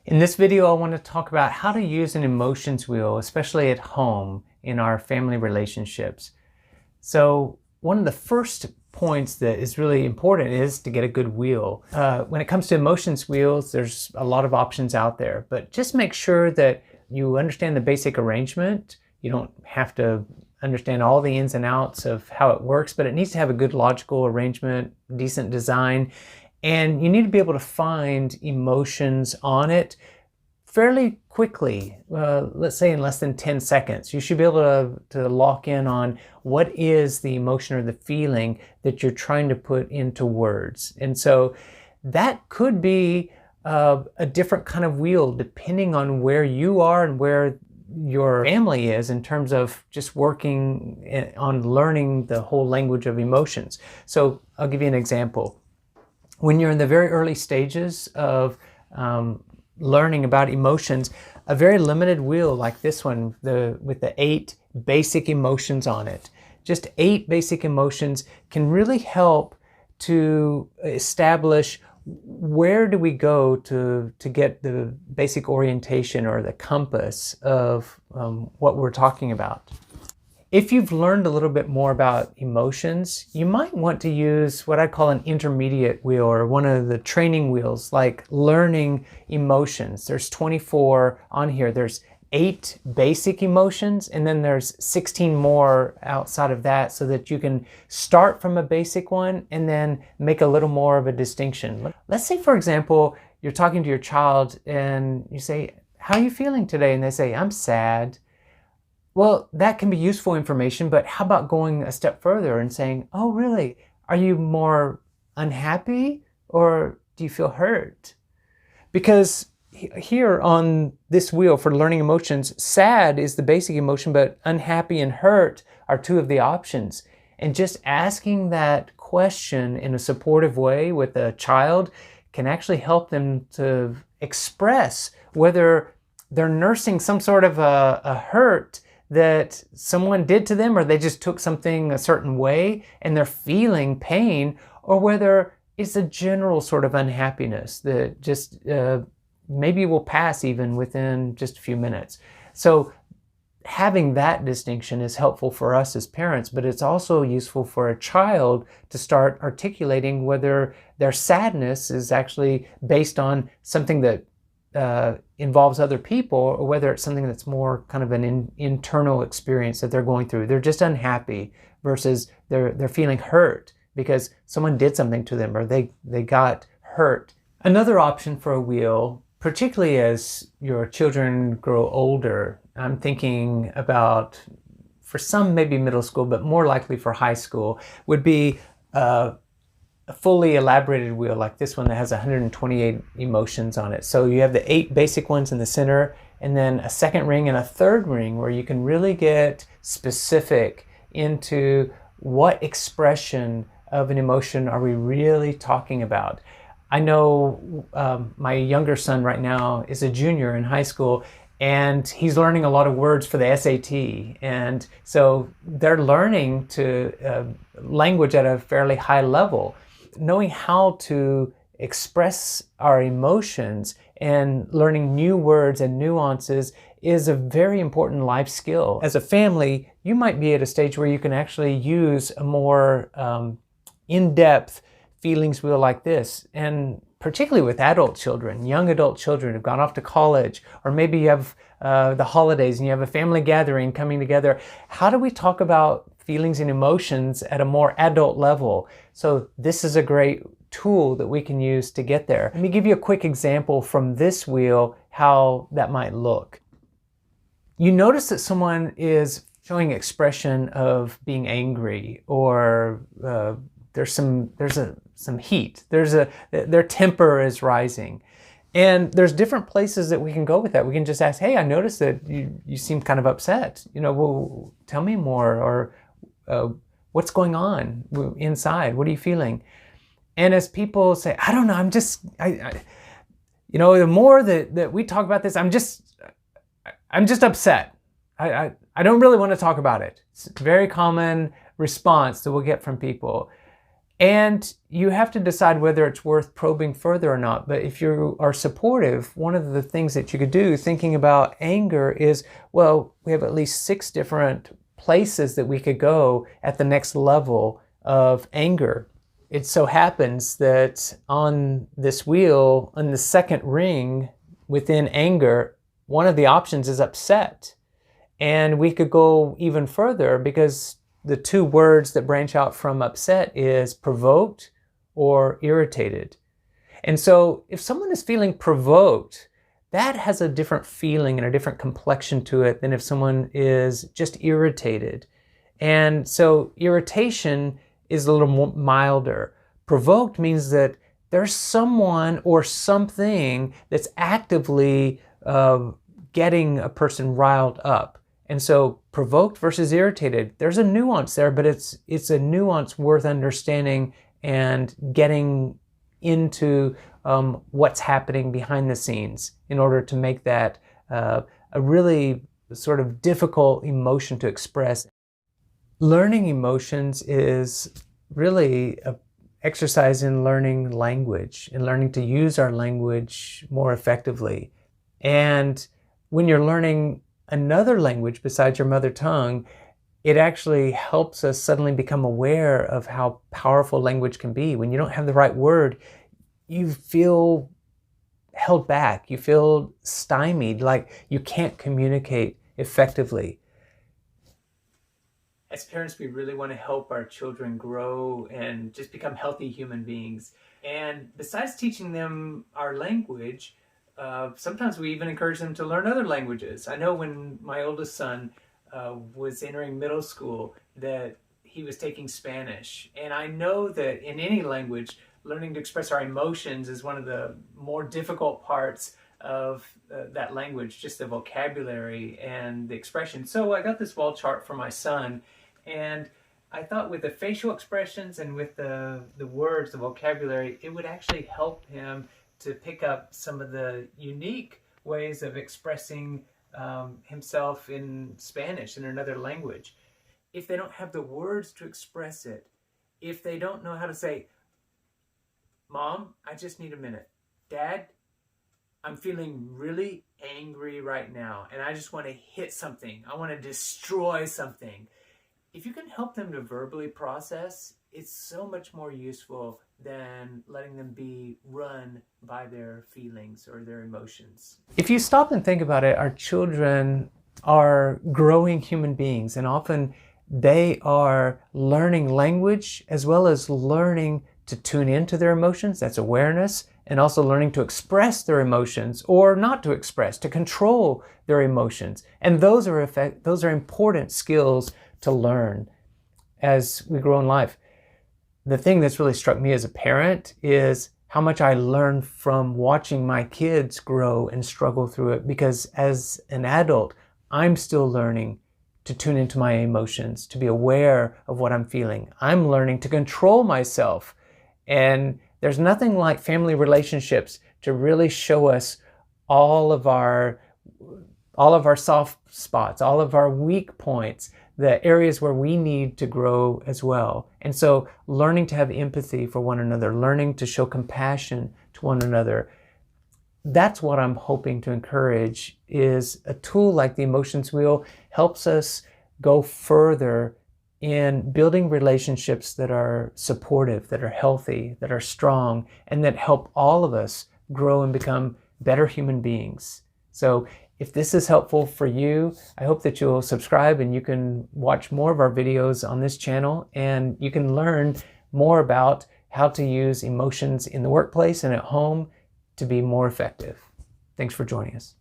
In this video, I want to talk about how to use an emotions wheel, especially at home in our family relationships. So one of the first points that is really important is to get a good wheel. When it comes to emotions wheels, there's a lot of options out there, but just make sure that you understand the basic arrangement. You don't have to understand all the ins and outs of how it works, but it needs to have a good logical arrangement, decent design. And you need to be able to find emotions on it fairly quickly, let's say in less than 10 seconds. You should be able to lock in on what is the emotion or the feeling that you're trying to put into words. And so that could be a different kind of wheel depending on where you are and where your family is in terms of just working on learning the whole language of emotions. So I'll give you an example. When you're in the very early stages of learning about emotions, a very limited wheel like this one, with the 8 basic emotions on it, just 8 basic emotions can really help to establish where do we go to get the basic orientation or the compass of what we're talking about. If you've learned a little bit more about emotions, you might want to use what I call an intermediate wheel, or one of the training wheels, like learning emotions. There's 24 on here. There's 8 basic emotions, and then there's 16 more outside of that, so that you can start from a basic one and then make a little more of a distinction. Let's say, for example, you're talking to your child and you say, "How are you feeling today?" And they say, "I'm sad." Well, that can be useful information, but how about going a step further and saying, "Oh, really? Are you more unhappy, or do you feel hurt?" Because here on this wheel for learning emotions, sad is the basic emotion, but unhappy and hurt are 2 of the options. And just asking that question in a supportive way with a child can actually help them to express whether they're nursing some sort of a hurt that someone did to them, or they just took something a certain way and they're feeling pain, or whether it's a general sort of unhappiness that just maybe will pass even within just a few minutes. So having that distinction is helpful for us as parents, but it's also useful for a child to start articulating whether their sadness is actually based on something that involves other people, or whether it's something that's more kind of an internal experience that they're going through. They're just unhappy versus they're feeling hurt because someone did something to them, or they got hurt. Another option for a wheel, particularly as your children grow older, I'm thinking about, for some maybe middle school, but more likely for high school, would be a fully elaborated wheel like this one that has 128 emotions on it. So you have the 8 basic ones in the center, and then a second ring and a third ring where you can really get specific into what expression of an emotion are we really talking about. I know my younger son right now is a junior in high school, and he's learning a lot of words for the SAT. And so they're learning to language at a fairly high level. Knowing how to express our emotions and learning new words and nuances is a very important life skill. As a family, you might be at a stage where you can actually use a more in-depth feelings wheel like this. And particularly with adult children, young adult children who've gone off to college, or maybe you have the holidays and you have a family gathering coming together. How do we talk about feelings and emotions at a more adult level? So this is a great tool that we can use to get there. Let me give you a quick example from this wheel how that might look. You notice that someone is showing expression of being angry, or there's some heat. Their temper is rising. And there's different places that we can go with that. We can just ask, "Hey, I noticed that you seem kind of upset. Well, tell me more," or "What's going on inside? What are you feeling?" And as people say, "I don't know, the more that we talk about this, I'm just upset. I don't really want to talk about it." It's a very common response that we'll get from people. And you have to decide whether it's worth probing further or not. But if you are supportive, one of the things that you could do thinking about anger is, well, we have at least 6 different places that we could go at the next level of anger. It so happens that on this wheel, on the second ring within anger, one of the options is upset. And we could go even further because the 2 words that branch out from upset is provoked or irritated. And so if someone is feeling provoked, that has a different feeling and a different complexion to it than if someone is just irritated. And so irritation is a little more milder. Provoked means that there's someone or something that's actively getting a person riled up. And so provoked versus irritated, there's a nuance there, but it's a nuance worth understanding and getting into what's happening behind the scenes in order to make that a really sort of difficult emotion to express. Learning emotions is really an exercise in learning language and learning to use our language more effectively. And when you're learning another language besides your mother tongue, it actually helps us suddenly become aware of how powerful language can be. When you don't have the right word, you feel held back. You feel stymied, like you can't communicate effectively. As parents, we really want to help our children grow and just become healthy human beings. And besides teaching them our language, sometimes we even encourage them to learn other languages. I know when my oldest son was entering middle school that he was taking Spanish. And I know that in any language, learning to express our emotions is one of the more difficult parts of that language, just the vocabulary and the expression. So I got this wall chart for my son, and I thought with the facial expressions and with the words, the vocabulary, it would actually help him to pick up some of the unique ways of expressing himself in Spanish, in another language. If they don't have the words to express it, if they don't know how to say, Mom, I just need a minute. Dad, I'm feeling really angry right now, and I just want to hit something. I want to destroy something. If you can help them to verbally process, it's so much more useful than letting them be run by their feelings or their emotions. If you stop and think about it, our children are growing human beings, and often they are learning language as well as learning to tune into their emotions. That's awareness, and also learning to express their emotions or not to express, to control their emotions. And those are important skills to learn as we grow in life. The thing that's really struck me as a parent is how much I learn from watching my kids grow and struggle through it, because as an adult, I'm still learning to tune into my emotions, to be aware of what I'm feeling. I'm learning to control myself. And there's nothing like family relationships to really show us all of our soft spots, all of our weak points, the areas where we need to grow as well. And so learning to have empathy for one another, learning to show compassion to one another, that's what I'm hoping to encourage. Is a tool like the Emotions Wheel helps us go further in building relationships that are supportive, that are healthy, that are strong, and that help all of us grow and become better human beings. So if this is helpful for you, I hope that you'll subscribe and you can watch more of our videos on this channel, and you can learn more about how to use emotions in the workplace and at home to be more effective. Thanks for joining us.